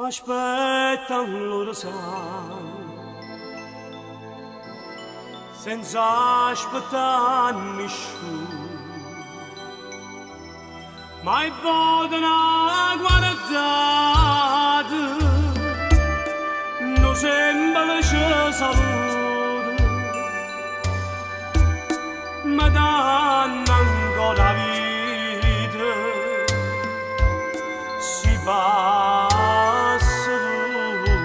Aspettano loro sanno, senza aspettare nessuno, mai vogliono guardare, non sembra ci saluto, ma danno ancora vita, si passa tu,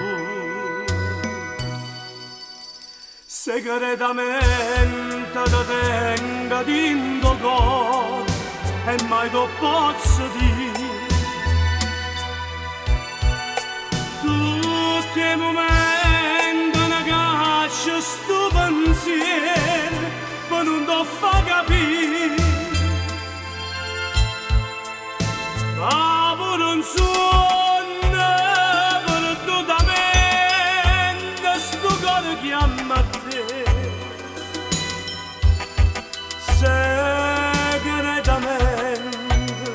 segretamente da tenga dentro cuore e mai lo posso dire. Tutti i momenti una caccia sto pensiero ma non ti fa capire, ma pure un sogno perdutamente sto cuore chiama a te. Segretamente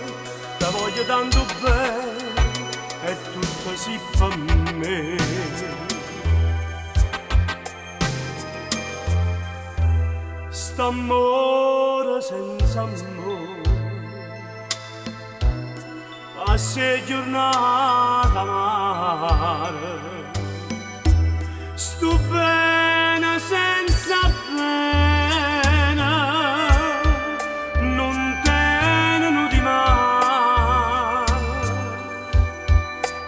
ti voglio tanto bene e tutto si fa me. St'amore senza amore, passa giornata amare, sto bene senza pena, non tengono di mano,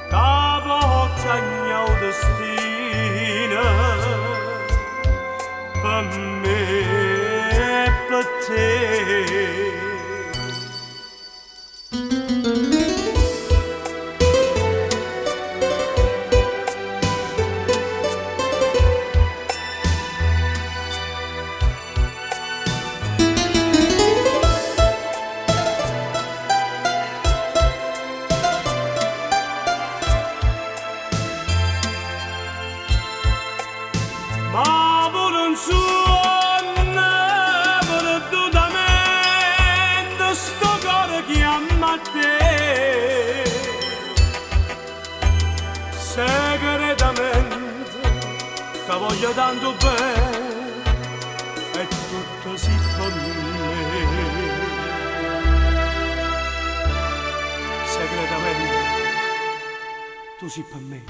capo cagna o destino, per me e per te. Ma pure un sogno perdutamente sto cuore chiama a te. Segretamente ti voglio tanto bene e tutto si fa me. Segretamente tu si per me.